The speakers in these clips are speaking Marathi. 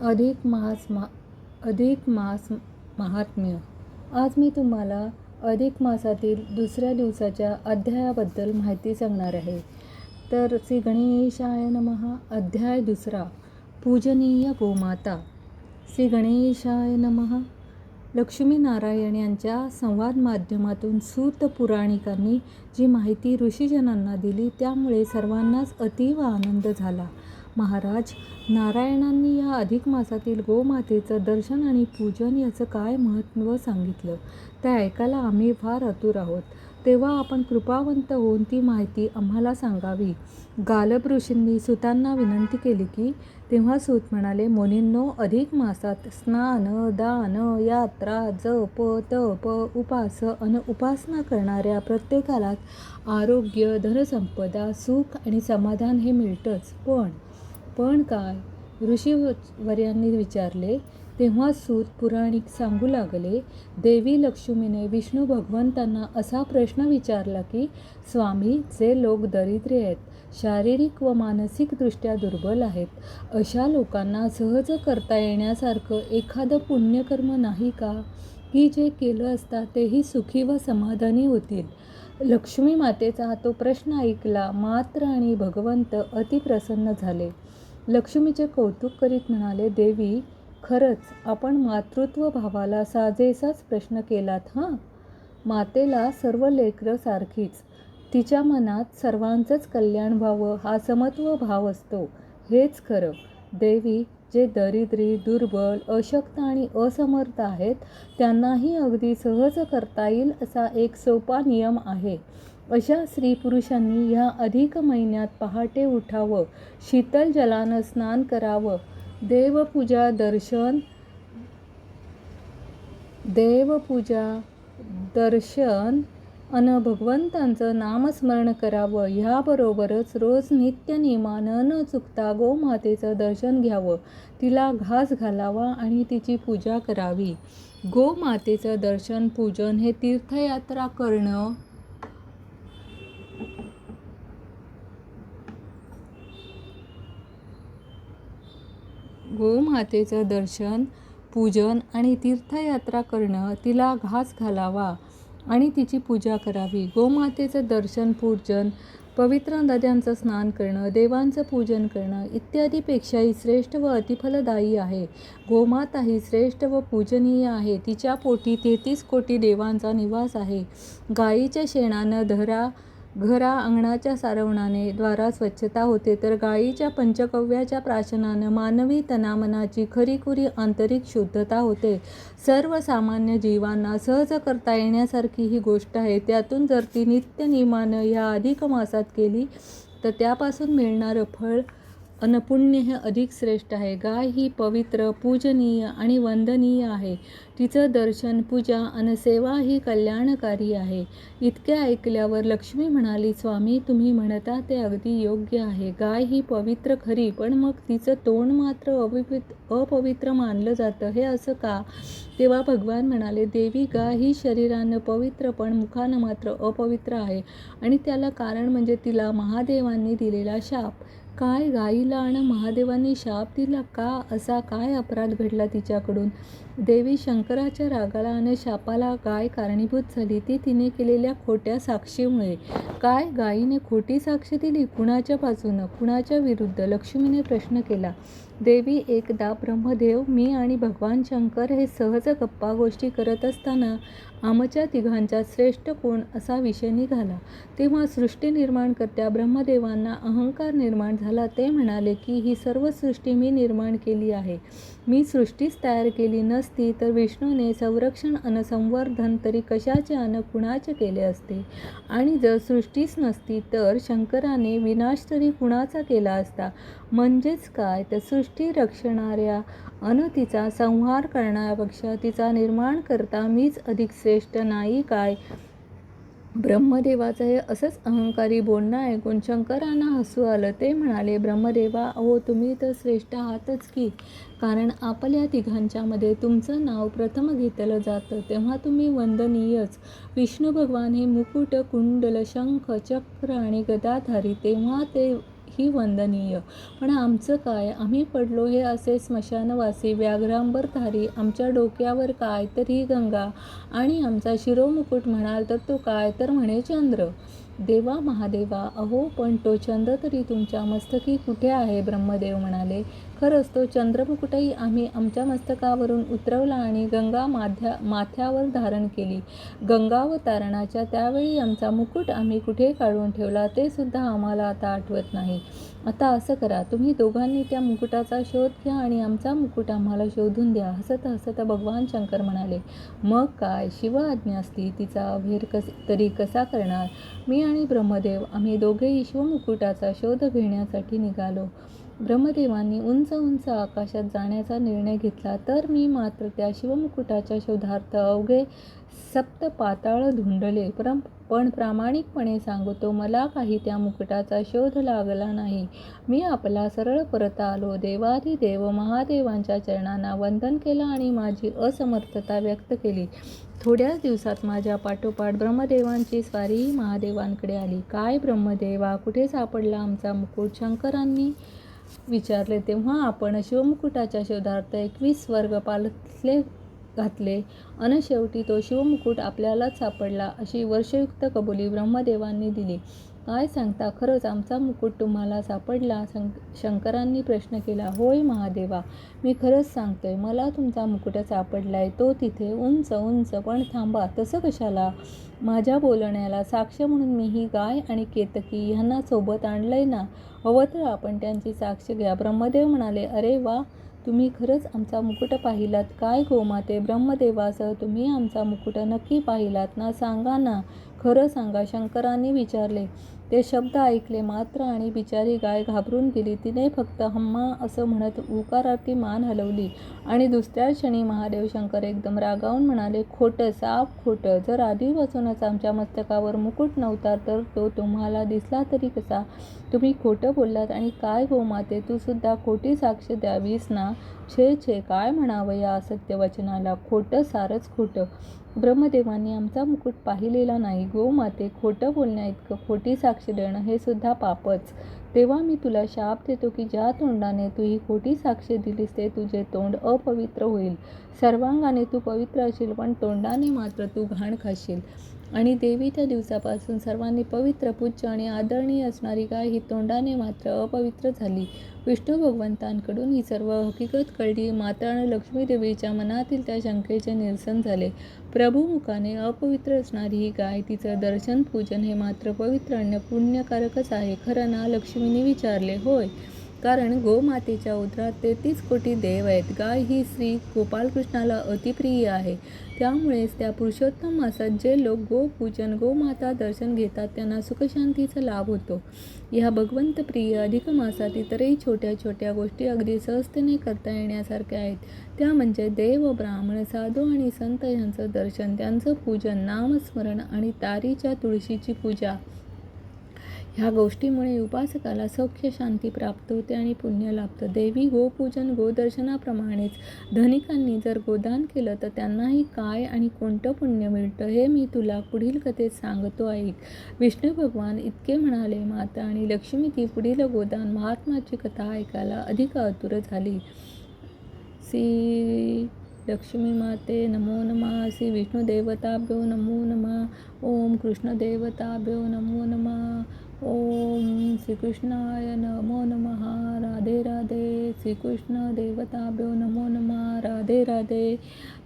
अधिक मास महात्म्य. आज मी तुम्हाला अधिक मासातील दुसऱ्या दिवसाच्या अध्यायाबद्दल माहिती सांगणार आहे. तर श्री गणेशाय नमः. अध्याय दुसरा, पूजनीय गोमाता. श्री गणेशाय नमः. लक्ष्मीनारायण यांच्या संवाद माध्यमातून सूत पुराणिकांनी जी माहिती ऋषीजनांना दिली त्यामुळे सर्वांनाच अतीव आनंद झाला. महाराज, नारायणांनी या अधिक मासातील गोमातेचं दर्शन आणि पूजन याचं काय महत्त्व सांगितलं ते ऐकायला आम्ही फार आतुर आहोत. तेव्हा आपण कृपावंत होऊन ती माहिती आम्हाला सांगावी. गालभ ऋषींनी सूतांना विनंती केली की तेव्हा सूत म्हणाले, मुनींनो, अधिक मासात स्नान, दान, यात्रा, जप, तप, उपास अन उपासना करणाऱ्या प्रत्येकालाच आरोग्य, धनसंपदा, सुख आणि समाधान हे मिळतंच. पण काय? ऋषीवर्यांनी विचारले. तेव्हा सूत पुराणिक सांगू लागले, देवी लक्ष्मीने विष्णू भगवंतांना असा प्रश्न विचारला की, स्वामी, जे लोक दरिद्री आहेत, शारीरिक व मानसिकदृष्ट्या दुर्बल आहेत, अशा लोकांना सहज करता येण्यासारखं एखादं पुण्यकर्म नाही का, की जे केलं असता तेही सुखी व समाधानी होतील? लक्ष्मी मातेचा तो प्रश्न ऐकला मात्र आणि भगवंत अतिप्रसन्न झाले. लक्ष्मीचे कौतुक करीत म्हणाले, देवी, खरंच आपण मातृत्व भावाला साजेसाच प्रश्न केलात हां. मातेला सर्व लेकरं सारखीच. तिच्या मनात सर्वांचंच कल्याण व्हावं हा समत्व भाव असतो. हेच खरं. देवी, जे दरिद्री, दुर्बल, अशक्त आणि असमर्थ आहेत त्यांनाही अगदी सहज करता येईल असा एक सोपा नियम आहे. अशा स्त्री पुरुषांनी ह्या अधिक महिन्यात पहाटे उठावं, शीतल जलानं स्नान करावं, देवपूजा दर्शन अन भगवंतांचं नामस्मरण करावं. ह्याबरोबरच रोज नित्यनियमानं न चुकता गोमातेचं दर्शन घ्यावं, तिला घास घालावा आणि तिची पूजा करावी. गोमातेचं दर्शन, पूजन हे तीर्थयात्रा करणं गोमातेचं दर्शन, पूजन आणि तीर्थयात्रा करणं, तिला घास घालावा आणि तिची पूजा करावी. गोमातेचं दर्शन, पूजन, पवित्र नद्यांचं स्नान करणं, देवांचं पूजन करणं इत्यादीपेक्षाही श्रेष्ठ व अतिफलदायी आहे. गोमाता ही श्रेष्ठ व पूजनीय आहे. तिच्या पोटी 33 कोटी देवांचा निवास आहे. गायीच्या शेणानं घरा अंगणाच्या सारवणाने द्वारा स्वच्छता होते, तर गायीच्या पंचकव्याच्या प्राशनानं मानवी तनामनाची खरीखुरी आंतरिक शुद्धता होते. सर्वसामान्य जीवांना सहज करता येण्यासारखी ही गोष्ट आहे. त्यातून जर ती नित्यनियमानं ह्या अधिक मासात केली तर त्यापासून मिळणारं फळ अन पुण्य हे अधिक श्रेष्ठ आहे. गाय ही पवित्र, पूजनीय आणि वंदनीय आहे. तिचं दर्शन, पूजा अन सेवा ही कल्याणकारी आहे. इतके ऐकल्यावर लक्ष्मी म्हणाली, स्वामी, तुम्ही म्हणता ते अगदी योग्य आहे. गाय ही पवित्र खरी, पण मग तिचं तोंड मात्र अपवित्र मानलं जातं, हे असं का? तेव्हा भगवान म्हणाले, देवी, गाय ही शरीरानं पवित्र पण मुखानं मात्र अपवित्र आहे आणि त्याला कारण म्हणजे तिला महादेवांनी दिलेला शाप. काय, गायीला आणि महादेवांनी शाप दिला का? असा काय अपराध घडला तिच्याकडून? देवी, शंकराच्या रागाला आणि शापाला गाय कारणीभूत झाली, ती तिने केलेल्या खोट्या साक्षीमुळे. काय, गायीने खोटी साक्ष दिली? कुणाच्या बाजूनं, कुणाच्या विरुद्ध? लक्ष्मीने प्रश्न केला. देवी, एकदा ब्रह्मदेव, मी आणि भगवान शंकर हे सहज गप्पा गोष्टी करत असताना आमच्या तिघांच्या श्रेष्ठ कोण असा विषय निघाला. तेव्हा सृष्टी निर्माणकर्त्या ब्रह्मदेवांना अहंकार निर्माण झाला. ते म्हणाले की ही सर्व सृष्टी मी निर्माण केली आहे. मी सृष्टीच तयार केली नसती तर विष्णूने संरक्षण अन संवर्धन तरी कशाचे अन कुणाचे केले असते, आणि जर सृष्टीच नसती तर शंकराने विनाश तरी कुणाचा केला असता. म्हणजेच काय, तर सृष्टी रक्षणाऱ्या अन तिचा संहार करण्यापेक्षा तिचा निर्माण करता मीच अधिक श्रेष्ठ नाही काय? ब्रह्मदेवाचं हे असंच अहंकारी बोलणं ऐकून शंकरांना हसू आलं. ते म्हणाले, ब्रह्मदेवा, अहो, तुम्ही तर श्रेष्ठ आहातच की, कारण आपल्या तिघांच्यामध्ये तुमचं नाव प्रथम घेतलं जातं, तेव्हा तुम्ही वंदनीयच. विष्णू भगवान हे मुकुट, कुंडल, शंख, चक्र आणि गदाधारी, तेव्हा ते ही वंदनीय. पण आमचं काय? आम्ही पडलो हे असे स्मशानवासी व्याघ्रांबरधारी. आमच्या डोक्यावर काय तर ही गंगा आणि आमचा शिरोमुकुट म्हणाल तर तो काय तर म्हणे चंद्र. देवा महादेवा, अहो पण तो चंद्र तरी तुमच्या मस्तकी कुठे आहे? ब्रह्मदेव म्हणाले, खरंच तो चंद्रमुकुटही आम्ही आमच्या मस्तकावरून उतरवला आणि गंगा माथ्यावर धारण केली. गंगावतरणाच्या त्यावेळी आमचा मुकुट आम्ही कुठे काढून ठेवला ते सुद्धा आम्हाला आता आठवत नाही. आता असं करा, तुम्ही दोघांनी त्या मुकुटाचा शोध घ्या आणि आमचा मुकुट आम्हाला शोधून द्या. हसत हसत भगवान शंकर म्हणाले, मग काय, शिव आज्ञा असती तिचा अभेर तरी कसा करणार? मी आणि ब्रह्मदेव आम्ही दोघेही शिवमुकुटाचा शोध घेण्यासाठी निघालो. ब्रह्मदेवांनी उंच उंच आकाशात जाण्याचा निर्णय घेतला, तर मी मात्र त्या शिवमुकुटाच्या शोधार्थ अवघे सप्त पाताळ धुंडले. पण प्रामाणिकपणे सांगतो, मला काही त्या मुकुटाचा शोध लागला नाही. मी आपला सरळ परत आलो. देवाधिदेव महादेवांच्या चरणांना वंदन केलं आणि माझी असमर्थता व्यक्त केली. थोड्याच दिवसात माझ्या पाठोपाठ ब्रह्मदेवांची स्वारीही महादेवांकडे आली. काय ब्रह्मदेवा, कुठे सापडला आमचा मुकुट? शंकरांनी विचारले. तेव्हा आपण शिवमुकुटाच्या शोधार्थ 21 वर्ग पालथले घातले अन शेवटी तो शिवमुकुट आपल्यालाच सापडला, अशी वर्षयुक्त कबुली ब्रह्मदेवांनी दिली. काय सांगता, खरंच आमचा मुकुट तुम्हाला सापडला? शंकरांनी प्रश्न केला. होय महादेवा, मी खरंच सांगतोय, मला तुमचा मुकुट सापडलाय. तो तिथे उंच उंच. पण थांबा, तसं कशाला? माझ्या बोलण्याला साक्ष म्हणून मी ही गाय आणि केतकी ह्यांना सोबत आणलंय ना. हवं तर आपण त्यांची साक्ष घ्या. ब्रह्मदेव म्हणाले, अरे वा, तुम्ही खरंच आमचा मुकुट पाहिलात काय गोमाते? ब्रह्मदेवासह तुम्ही आमचा मुकुट नक्की पाहिलात ना? सांगा ना, खरं सांगा, शंकरांनी विचारले. ते शब्द ऐकले मात्र आणि बिचारी गाय घाबरून गेली. तिने फक्त हम्मा असं म्हणत उकारार्थी मान हलवली आणि दुसऱ्या क्षणी महादेव शंकर एकदम रागावून म्हणाले, खोटं, साफ खोटं. जर आधीपासूनच आमच्या मस्तकावर मुकुट नव्हता तर तो तुम्हाला दिसला तरी कसा? तुम्ही खोटं बोललात. आणि काय गोमाते, तू सुद्धा खोटी साक्ष द्यावीस ना? छे छे, काय म्हणावं या असत्य वचनाला? खोटं, सारंच खोटं. ब्रह्मदेवांनी आमचा मुकुट पाहिलेला नाही. गोमाते, खोटं बोलण्याइतकं खोटी साक्ष देणं हे सुद्धा पापच. तेव्हा मी तुला शाप देतो की ज्या तोंडाने तू ही खोटी साक्ष दिलीस ते तुझे तोंड अपवित्र होईल. सर्वांगाने तू पवित्र असशील, पण तोंडाने मात्र तू घाण खाशील. आणि देवी, त्या दिवसापासून सर्वांनी पवित्र, पूज्य आणि आदरणीय असणारी गाय ही तोंडाने मात्र अपवित्र झाली. विष्णू भगवंतांकडून ही सर्व हकीकत कळली. मात्र लक्ष्मीदेवीच्या मनातील त्या शंकेचे निरसन झाले. प्रभुमुखाने अपवित्र असणारी ही गाय, तिचं दर्शन पूजन हे मात्र पवित्र आणि पुण्यकारकच आहे, खरं ना? लक्ष्मीने विचारले. होय, कारण गोमातेच्या उदरात 33 कोटी देव आहेत. गाय ही श्री गोपालकृष्णाला अतिप्रिय आहे. त्यामुळेच त्या पुरुषोत्तम मासात जे लोक गोपूजन, गोमाता दर्शन घेतात त्यांना सुखशांतीचा लाभ होतो. ह्या भगवंतप्रिय अधिक मासात इतरही छोट्या छोट्या गोष्टी अगदी सहजतेने करता येण्यासारख्या आहेत. त्या म्हणजे देव, ब्राह्मण, साधू आणि संत यांचं दर्शन, त्यांचं पूजन, नामस्मरण आणि तारीच्या तुळशीची पूजा. ह्या गोष्टीमुळे उपासकाला सौख्य, शांती प्राप्त होते आणि पुण्य लाभतं. देवी, गोपूजन, गोदर्शनाप्रमाणेच धनिकांनी जर गोदान केलं तर त्यांनाही काय आणि कोणतं पुण्य मिळतं हे मी तुला पुढील कथेत सांगतो, ऐक. विष्णू भगवान इतके म्हणाले. माता आणि लक्ष्मी ती पुढील गोदान महात्म्याची कथा ऐकायला अधिक आतुर झाली. श्री लक्ष्मी माते नमो नमः. श्री विष्णुदेवताभ्यो नमो नमः. ओम कृष्णदेवताभ्यो नमो नमः. ओम श्रीकृष्णाय नमो नमः. राधे राधे. श्रीकृष्ण देवताभ्यो नमो नमः. राधे राधे.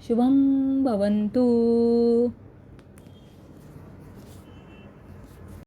शुभं भवन्तु.